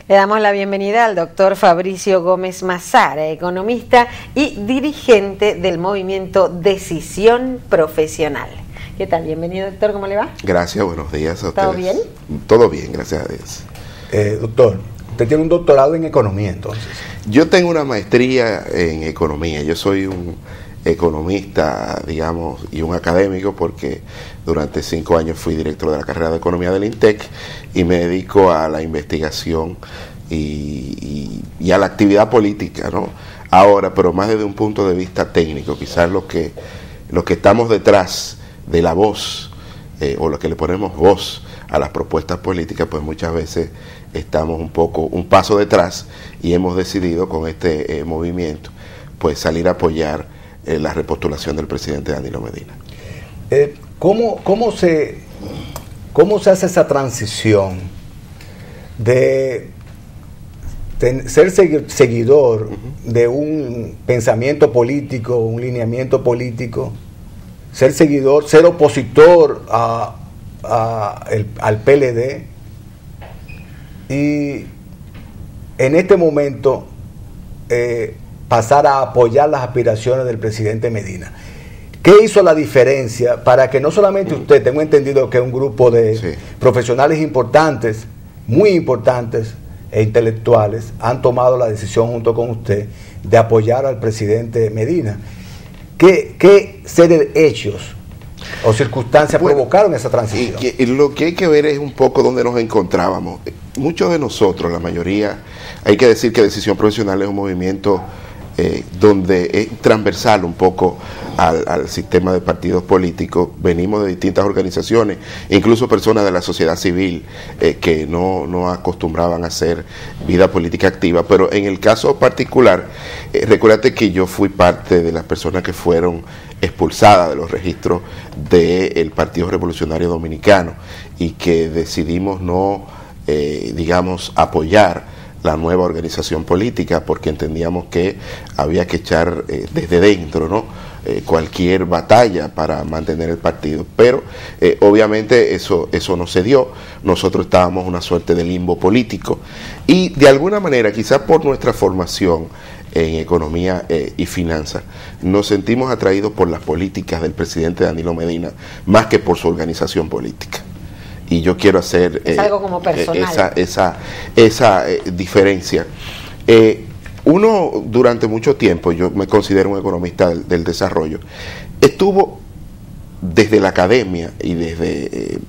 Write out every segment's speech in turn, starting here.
Le damos la bienvenida al doctor Fabricio Gómez Mazara, economista y dirigente del movimiento Decisión Profesional. ¿Qué tal? Bienvenido, doctor, ¿cómo le va? Gracias, buenos días a ustedes. ¿Todo bien? Todo bien, gracias a Dios. Doctor, usted tiene un doctorado en economía, entonces. Yo tengo una maestría en economía. Yo soy un economista, digamos, y un académico porque durante 5 años fui director de la carrera de economía del INTEC y me dedico a la investigación y a la actividad política, ¿no? Ahora, pero más desde un punto de vista técnico, quizás lo que estamos detrás de la voz o lo que le ponemos voz a las propuestas políticas, pues muchas veces estamos un paso detrás y hemos decidido con este movimiento pues salir a apoyar la repostulación del presidente Danilo Medina. ¿Cómo se hace esa transición de ser seguidor de un pensamiento político, un lineamiento político, ser seguidor, ser opositor al PLD y en este momento pasar a apoyar las aspiraciones del presidente Medina? ¿Qué hizo la diferencia para que no solamente usted, tengo entendido que un grupo de profesionales importantes, muy importantes e intelectuales, han tomado la decisión junto con usted de apoyar al presidente Medina? ¿Qué serie de hechos o circunstancias provocaron esa transición? Lo que hay que ver es un poco dónde nos encontrábamos. Muchos de nosotros, la mayoría, hay que decir que Decisión Profesional es un movimiento donde es transversal un poco al sistema de partidos políticos. Venimos de distintas organizaciones, incluso personas de la sociedad civil que no acostumbraban a hacer vida política activa, pero en el caso particular, recuérdate que yo fui parte de las personas que fueron expulsadas de los registros del Partido Revolucionario Dominicano y que decidimos no, digamos, apoyar la nueva organización política porque entendíamos que había que echar desde dentro, ¿no? Cualquier batalla para mantener el partido, pero obviamente eso no se dio. Nosotros estábamos en una suerte de limbo político y de alguna manera, quizás por nuestra formación en economía y finanzas, nos sentimos atraídos por las políticas del presidente Danilo Medina más que por su organización política. Y yo quiero hacer algo como personal. esa diferencia. Uno durante mucho tiempo, yo me considero un economista del desarrollo, estuvo desde la academia y desde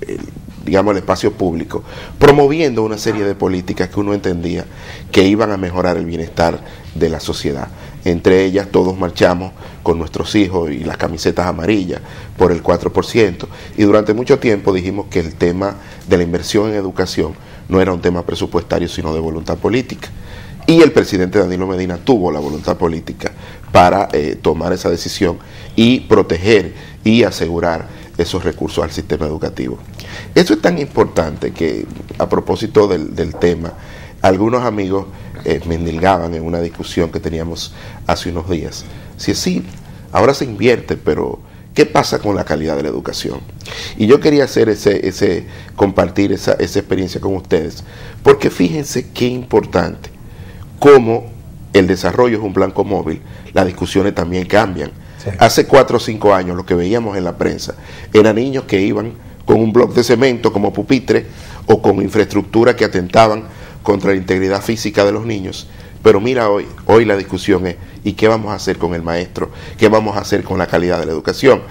digamos el espacio público promoviendo una serie de políticas que uno entendía que iban a mejorar el bienestar de la sociedad. Entre ellas todos marchamos con nuestros hijos y las camisetas amarillas por el 4%, y durante mucho tiempo dijimos que el tema de la inversión en educación no era un tema presupuestario sino de voluntad política. Y el presidente Danilo Medina tuvo la voluntad política para tomar esa decisión y proteger y asegurar esos recursos al sistema educativo. Eso es tan importante que, a propósito del tema, algunos amigos me endilgaban en una discusión que teníamos hace unos días. Si es sí, ahora se invierte, pero ¿qué pasa con la calidad de la educación? Y yo quería hacer compartir esa experiencia con ustedes, porque fíjense qué importante. Como el desarrollo es un blanco móvil, las discusiones también cambian. Sí. Hace 4 o 5 años lo que veíamos en la prensa eran niños que iban con un bloque de cemento como pupitre o con infraestructura que atentaban contra la integridad física de los niños. Pero mira hoy la discusión es ¿y qué vamos a hacer con el maestro? ¿Qué vamos a hacer con la calidad de la educación?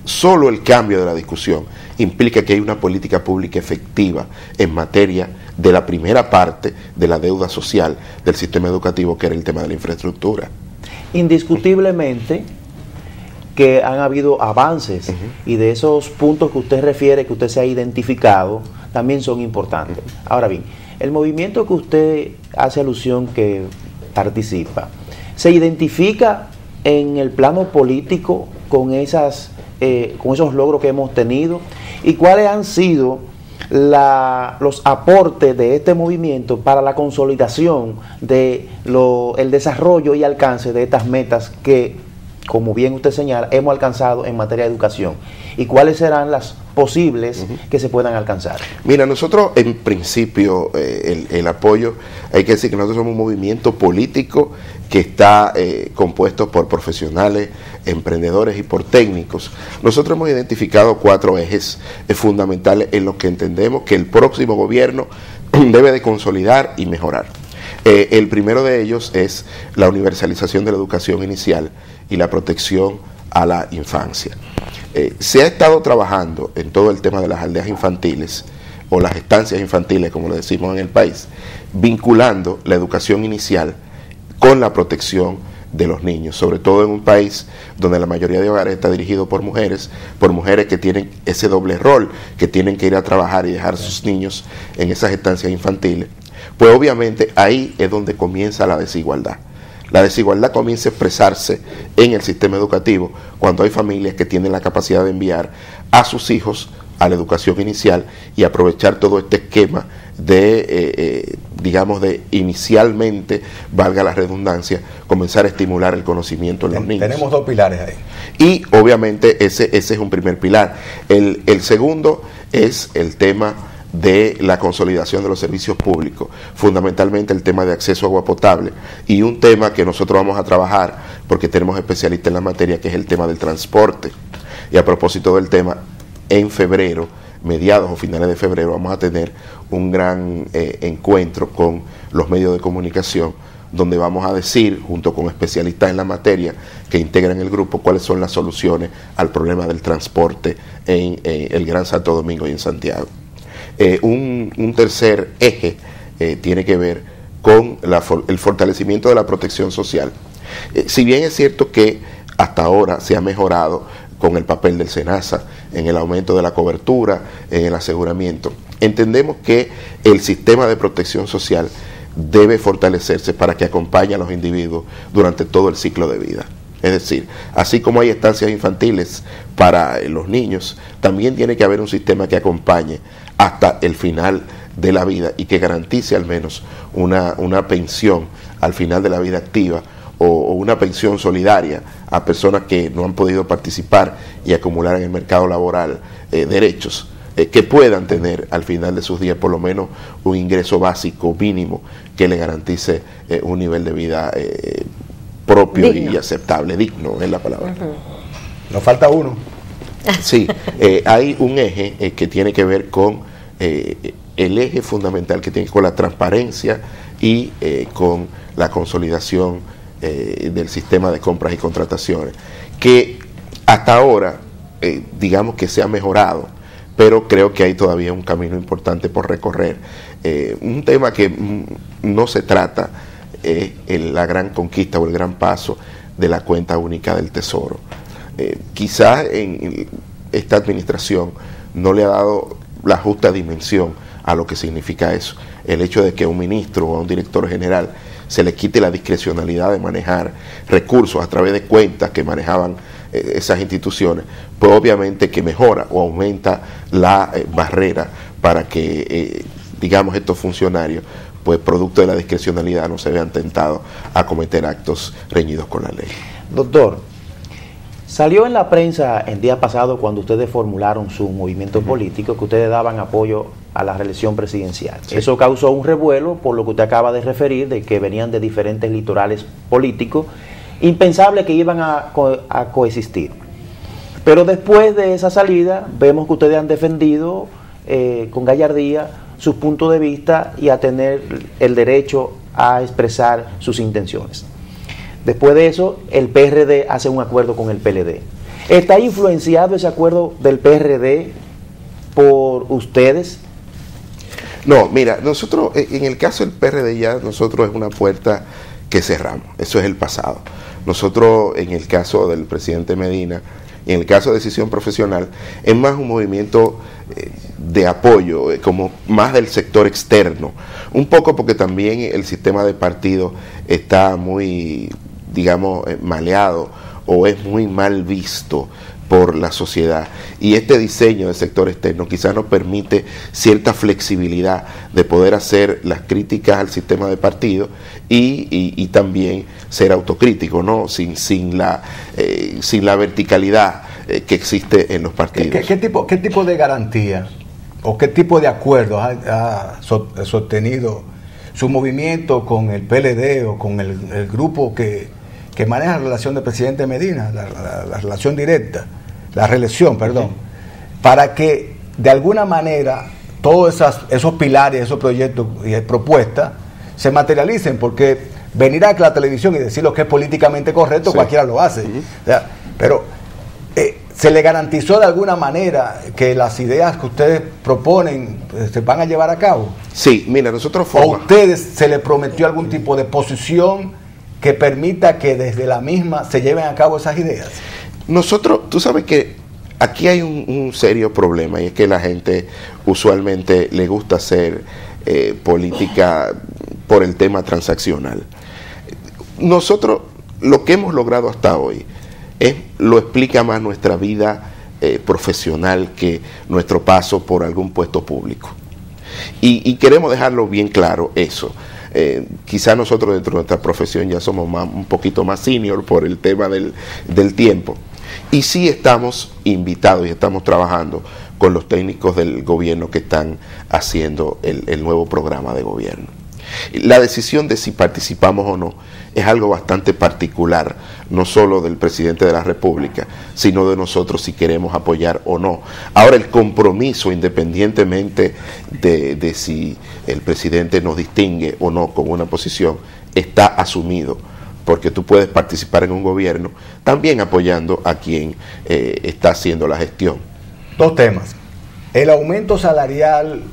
Solo el cambio de la discusión implica que hay una política pública efectiva en materia de la primera parte de la deuda social del sistema educativo, que era el tema de la infraestructura. Indiscutiblemente que han habido avances y de esos puntos que usted refiere, que usted se ha identificado, también son importantes. Ahora bien, el movimiento que usted hace alusión que participa, ¿se identifica en el plano político con esos logros que hemos tenido? ¿Y cuáles han sido los aportes de este movimiento para la consolidación de el desarrollo y alcance de estas metas que, como bien usted señala, hemos alcanzado en materia de educación? ¿Y cuáles serán las posibles que se puedan alcanzar? Mira, nosotros en principio el apoyo, hay que decir que nosotros somos un movimiento político que está compuesto por profesionales, emprendedores y por técnicos. Nosotros hemos identificado 4 ejes fundamentales en los que entendemos que el próximo gobierno debe de consolidar y mejorar. El primero de ellos es la universalización de la educación inicial y la protección a la infancia. Se ha estado trabajando en todo el tema de las aldeas infantiles o las estancias infantiles, como le decimos en el país, vinculando la educación inicial con la protección de los niños, sobre todo en un país donde la mayoría de hogares está dirigido por mujeres que tienen ese doble rol, que tienen que ir a trabajar y dejar a sus niños en esas estancias infantiles. Pues obviamente ahí es donde comienza la desigualdad. La desigualdad comienza a expresarse en el sistema educativo cuando hay familias que tienen la capacidad de enviar a sus hijos a la educación inicial y aprovechar todo este esquema de, digamos, de inicialmente, valga la redundancia, comenzar a estimular el conocimiento en los niños. Tenemos 2 pilares ahí. Y obviamente ese es un primer pilar. El segundo es el tema de la consolidación de los servicios públicos, fundamentalmente el tema de acceso a agua potable y un tema que nosotros vamos a trabajar porque tenemos especialistas en la materia, que es el tema del transporte. Y a propósito del tema, en febrero, mediados o finales de febrero, vamos a tener un gran encuentro con los medios de comunicación, donde vamos a decir, junto con especialistas en la materia que integran el grupo, cuáles son las soluciones al problema del transporte en el Gran Santo Domingo y en Santiago. Un tercer eje tiene que ver con el fortalecimiento de la protección social. Si bien es cierto que hasta ahora se ha mejorado con el papel del SENASA en el aumento de la cobertura, en el aseguramiento, entendemos que el sistema de protección social debe fortalecerse para que acompañe a los individuos durante todo el ciclo de vida. Es decir, así como hay estancias infantiles para los niños, también tiene que haber un sistema que acompañe hasta el final de la vida y que garantice al menos una pensión al final de la vida activa o una pensión solidaria a personas que no han podido participar y acumular en el mercado laboral derechos que puedan tener al final de sus días por lo menos un ingreso básico mínimo que le garantice un nivel de vida propio digno y aceptable, digno es la palabra. Nos falta uno. Sí, hay un eje que tiene que ver con el eje fundamental que tiene que ver con la transparencia y con la consolidación del sistema de compras y contrataciones, que hasta ahora digamos que se ha mejorado, pero creo que hay todavía un camino importante por recorrer. Un tema que no se trata la gran conquista o el gran paso de la cuenta única del Tesoro. Quizás en esta administración no le ha dado la justa dimensión a lo que significa eso. El hecho de que a un ministro o a un director general se le quite la discrecionalidad de manejar recursos a través de cuentas que manejaban esas instituciones, pues obviamente que mejora o aumenta la barrera para que, digamos, estos funcionarios, pues producto de la discrecionalidad, no se vean tentados a cometer actos reñidos con la ley. Doctor, salió en la prensa el día pasado cuando ustedes formularon su movimiento político que ustedes daban apoyo a la reelección presidencial. Sí. Eso causó un revuelo por lo que usted acaba de referir, de que venían de diferentes litorales políticos, impensable que iban a coexistir. Pero después de esa salida, vemos que ustedes han defendido con gallardía sus puntos de vista y a tener el derecho a expresar sus intenciones. Después de eso, el PRD hace un acuerdo con el PLD. ¿Está influenciado ese acuerdo del PRD por ustedes? No, mira, nosotros, en el caso del PRD ya, nosotros es una puerta que cerramos, eso es el pasado. Nosotros, en el caso del presidente Medina, y en el caso de Decisión Profesional, es más un movimiento de apoyo, como más del sector externo, un poco porque también el sistema de partido está muy, digamos, maleado o es muy mal visto por la sociedad, y este diseño del sector externo quizás nos permite cierta flexibilidad de poder hacer las críticas al sistema de partido y también ser autocrítico, ¿no? sin la verticalidad que existe en los partidos. ¿Qué tipo de garantía o qué tipo de acuerdos ha sostenido su movimiento con el PLD o con el grupo que maneja la relación del presidente Medina, la relación directa, la reelección, perdón, para que de alguna manera todos esos pilares, esos proyectos y propuestas se materialicen? Porque venir a la televisión y decir lo que es políticamente correcto, cualquiera lo hace. O sea, pero ¿se le garantizó de alguna manera que las ideas que ustedes proponen se van a llevar a cabo? Sí, mira, nosotros ¿O a ustedes se les prometió algún tipo de posición que permita que desde la misma se lleven a cabo esas ideas? Nosotros, tú sabes que aquí hay un serio problema, y es que la gente usualmente le gusta hacer política por el tema transaccional. Nosotros, lo que hemos logrado hasta hoy, lo explica más nuestra vida profesional que nuestro paso por algún puesto público. Y queremos dejarlo bien claro eso. Quizá nosotros dentro de nuestra profesión ya somos un poquito más senior por el tema del tiempo. Y sí estamos invitados y estamos trabajando con los técnicos del gobierno que están haciendo el nuevo programa de gobierno. La decisión de si participamos o no es algo bastante particular, no solo del presidente de la República, sino de nosotros si queremos apoyar o no. Ahora, el compromiso, independientemente de si el presidente nos distingue o no con una posición, está asumido, porque tú puedes participar en un gobierno también apoyando a quien está haciendo la gestión. Dos temas. El aumento salarial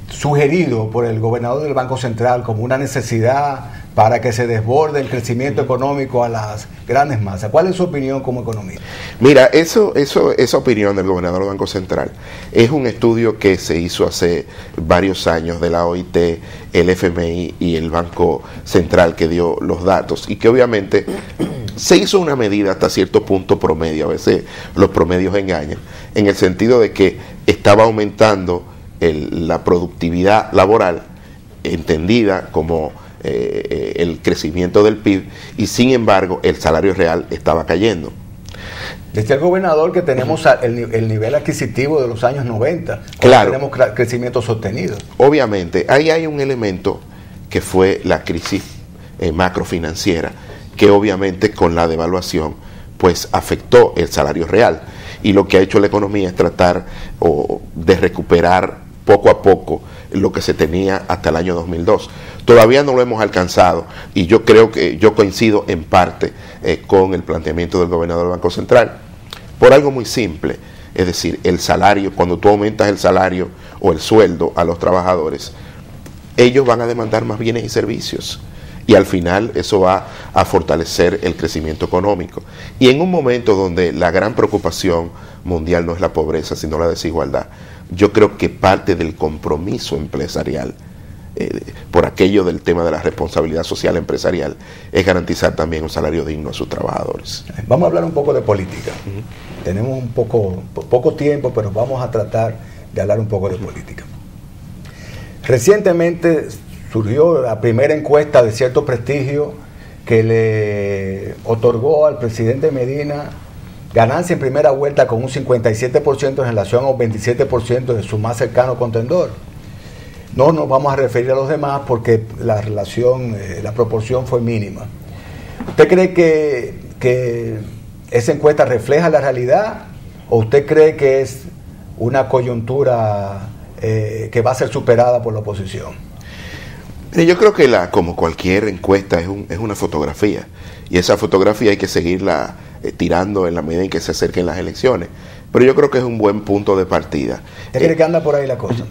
sugerido por el gobernador del Banco Central como una necesidad para que se desborde el crecimiento económico a las grandes masas. ¿Cuál es su opinión como economista? Mira, esa opinión del gobernador del Banco Central es un estudio que se hizo hace varios años de la OIT, el FMI y el Banco Central, que dio los datos, y que obviamente se hizo una medida hasta cierto punto promedio. A veces los promedios engañan, en el sentido de que estaba aumentando la productividad laboral, entendida como el crecimiento del PIB, y sin embargo el salario real estaba cayendo. Dice el gobernador que tenemos el nivel adquisitivo de los años 90, claro, tenemos crecimiento sostenido. Obviamente, ahí hay un elemento que fue la crisis macrofinanciera, que obviamente con la devaluación pues afectó el salario real, y lo que ha hecho la economía es tratar de recuperar poco a poco lo que se tenía hasta el año 2002. Todavía no lo hemos alcanzado, y yo creo que yo coincido en parte con el planteamiento del gobernador del Banco Central, por algo muy simple. Es decir, el salario, cuando tú aumentas el salario o el sueldo a los trabajadores, ellos van a demandar más bienes y servicios, y al final eso va a fortalecer el crecimiento económico. Y en un momento donde la gran preocupación mundial no es la pobreza, sino la desigualdad, yo creo que parte del compromiso empresarial, por aquello del tema de la responsabilidad social empresarial, es garantizar también un salario digno a sus trabajadores. Vamos a hablar un poco de política. Tenemos un poco tiempo, pero vamos a tratar de hablar un poco de política. Recientemente surgió la primera encuesta de cierto prestigio que le otorgó al presidente Medina ganancia en primera vuelta con un 57% en relación a un 27% de su más cercano contendor. No nos vamos a referir a los demás porque la relación, la proporción fue mínima. ¿Usted cree que esa encuesta refleja la realidad, o usted cree que es una coyuntura que va a ser superada por la oposición? Yo creo que como cualquier encuesta es una fotografía, y esa fotografía hay que seguirla tirando en la medida en que se acerquen las elecciones, pero yo creo que es un buen punto de partida. ¿Usted cree que anda por ahí la cosa?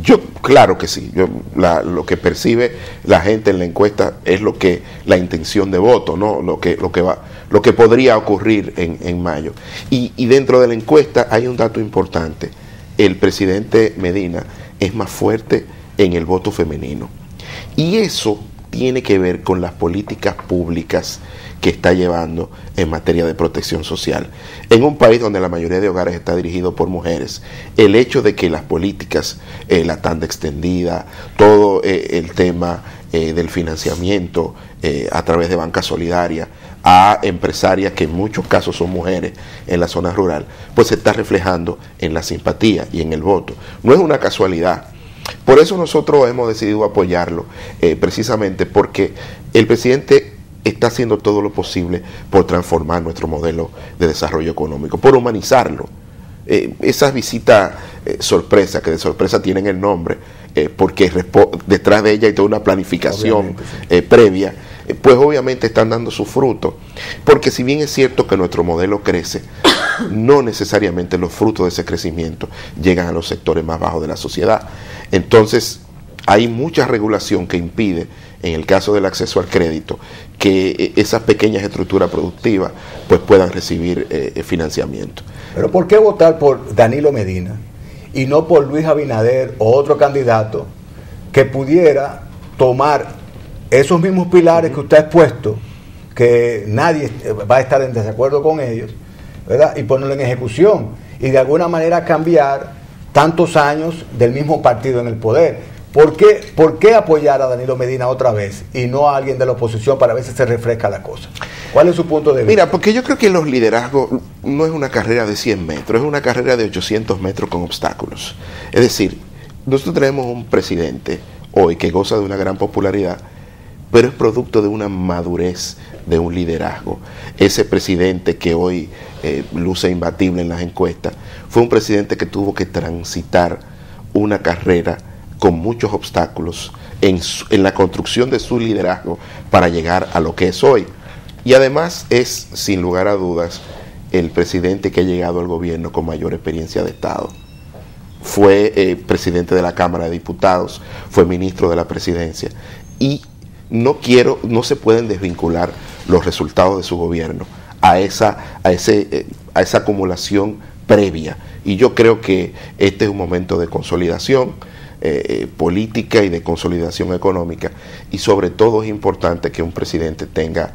Yo, claro que sí. Lo que percibe la gente en la encuesta es la intención de voto, ¿no? Lo que podría ocurrir en mayo. Y dentro de la encuesta hay un dato importante: el presidente Medina es más fuerte en el voto femenino, y eso tiene que ver con las políticas públicas que está llevando en materia de protección social. En un país donde la mayoría de hogares está dirigido por mujeres, el hecho de que las políticas, la tanda extendida, todo el tema del financiamiento a través de banca solidaria a empresarias que en muchos casos son mujeres en la zona rural, pues se está reflejando en la simpatía y en el voto. No es una casualidad. Por eso nosotros hemos decidido apoyarlo, precisamente porque el presidente está haciendo todo lo posible por transformar nuestro modelo de desarrollo económico, por humanizarlo. Esas visitas sorpresa, que de sorpresa tienen el nombre, porque detrás de ella hay toda una planificación previa, pues obviamente están dando su fruto, porque si bien es cierto que nuestro modelo crece, no necesariamente los frutos de ese crecimiento llegan a los sectores más bajos de la sociedad. Entonces hay mucha regulación que impide, en el caso del acceso al crédito, que esas pequeñas estructuras productivas pues puedan recibir financiamiento. Pero ¿por qué votar por Danilo Medina y no por Luis Abinader o otro candidato que pudiera tomar esos mismos pilares que usted ha expuesto, que nadie va a estar en desacuerdo con ellos, ¿verdad?, y ponerlo en ejecución y de alguna manera cambiar tantos años del mismo partido en el poder? ¿Por qué apoyar a Danilo Medina otra vez y no a alguien de la oposición para ver si se refresca la cosa? ¿Cuál es su punto de vista? Mira, porque yo creo que los liderazgos no es una carrera de 100 metros, es una carrera de 800 metros con obstáculos. Es decir, nosotros tenemos un presidente hoy que goza de una gran popularidad, pero es producto de una madurez de un liderazgo. Ese presidente que hoy luce imbatible en las encuestas, fue un presidente que tuvo que transitar una carrera con muchos obstáculos en la construcción de su liderazgo para llegar a lo que es hoy. Y además es, sin lugar a dudas, el presidente que ha llegado al gobierno con mayor experiencia de Estado. Fue presidente de la Cámara de Diputados, fue ministro de la Presidencia, y no se pueden desvincular los resultados de su gobierno a esa acumulación previa. Y yo creo que este es un momento de consolidación política y de consolidación económica, y sobre todo es importante que un presidente tenga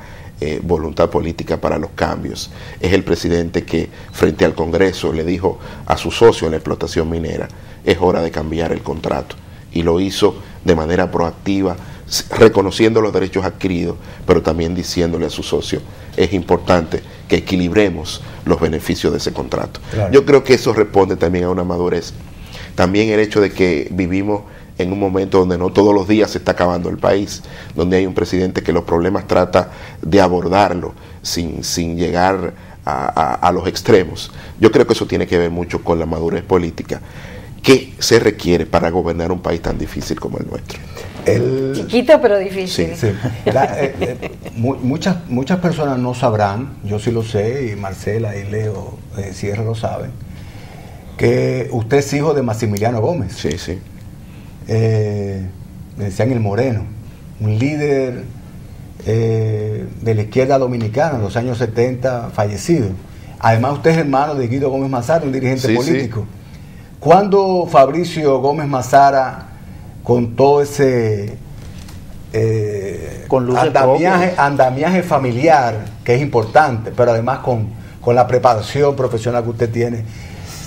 voluntad política para los cambios. Es el presidente que frente al Congreso le dijo a su socio en la explotación minera: es hora de cambiar el contrato, y lo hizo de manera proactiva, reconociendo los derechos adquiridos, pero también diciéndole a su socio: es importante que equilibremos los beneficios de ese contrato. Claro. Yo creo que eso responde también a una madurez. También el hecho de que vivimos en un momento donde no todos los días se está acabando el país, donde hay un presidente que los problemas trata de abordarlo sin llegar a los extremos. Yo creo que eso tiene que ver mucho con la madurez política que se requiere para gobernar un país tan difícil como el nuestro. Chiquito pero difícil. Sí. Muchas personas no sabrán, yo sí lo sé, y Marcela y Leo Sierra lo saben, que usted es hijo de Maximiliano Gómez. Sí, sí. Le decían el Moreno, un líder de la izquierda dominicana en los años 70, fallecido. Además usted es hermano de Guido Gómez Mazara, un dirigente político. Sí. ¿Cuándo Fabricio Gómez Mazara contó ese andamiaje familiar, que es importante, pero además con la preparación profesional que usted tiene,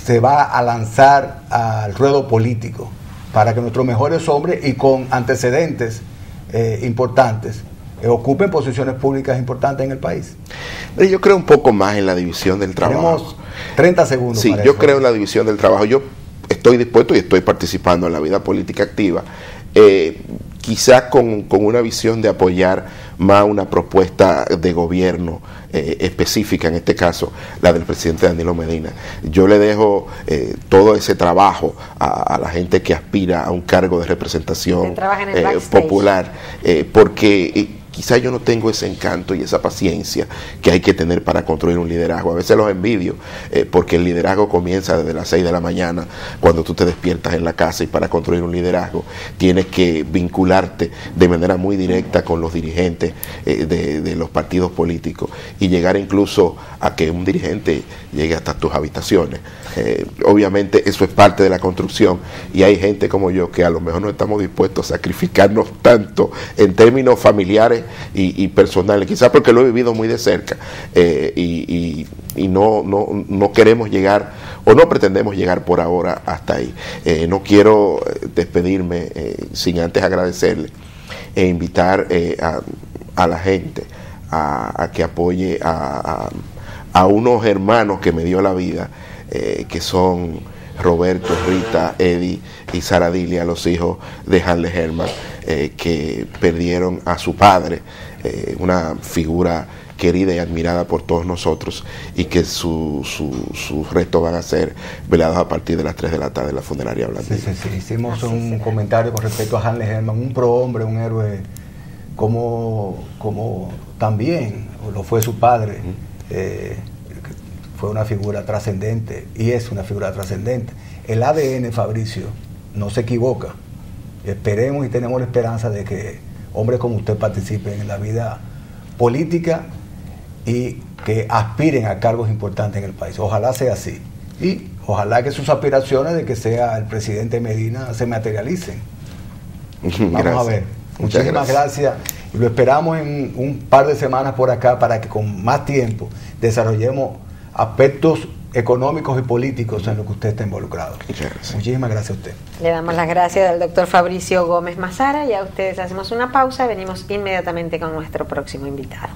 se va a lanzar al ruedo político para que nuestros mejores hombres y con antecedentes importantes ocupen posiciones públicas importantes en el país? Yo creo un poco más en la división del trabajo. Tenemos 30 segundos. Sí, yo creo en la división del trabajo. Yo estoy dispuesto y estoy participando en la vida política activa, quizás con una visión de apoyar más una propuesta de gobierno específica, en este caso la del presidente Danilo Medina. Yo le dejo todo ese trabajo a la gente que aspira a un cargo de representación popular, porque quizás yo no tengo ese encanto y esa paciencia que hay que tener para construir un liderazgo. A veces los envidio, porque el liderazgo comienza desde las 6 de la mañana, cuando tú te despiertas en la casa, y para construir un liderazgo tienes que vincularte de manera muy directa con los dirigentes de los partidos políticos, y llegar incluso a que un dirigente llegue hasta tus habitaciones. Obviamente eso es parte de la construcción, y hay gente como yo que a lo mejor no estamos dispuestos a sacrificarnos tanto en términos familiares y personales, quizás porque lo he vivido muy de cerca, y no queremos llegar, o no pretendemos llegar por ahora hasta ahí. No quiero despedirme sin antes agradecerle e invitar a la gente a que apoye a unos hermanos que me dio la vida, que son Roberto, Rita, Eddie y Sara Dilia, los hijos de Hanle Herman, que perdieron a su padre, una figura querida y admirada por todos nosotros, y que sus restos van a ser velados a partir de las 3 de la tarde en la funeraria Blandino. Sí. Hicimos un comentario con respecto a Hanle Herman, un prohombre, un héroe, como también lo fue su padre. Fue una figura trascendente y es una figura trascendente. El ADN, Fabricio, no se equivoca. Esperemos y tenemos la esperanza de que hombres como usted participen en la vida política y que aspiren a cargos importantes en el país. Ojalá sea así. Y ojalá que sus aspiraciones de que sea el presidente Medina se materialicen. Vamos a ver. Muchísimas gracias. Y lo esperamos en un par de semanas por acá para que con más tiempo desarrollemos aspectos económicos y políticos en los que usted está involucrado. Muchísimas gracias a usted. Le damos las gracias al doctor Fabricio Gómez Mazara y a ustedes hacemos una pausa. Venimos inmediatamente con nuestro próximo invitado.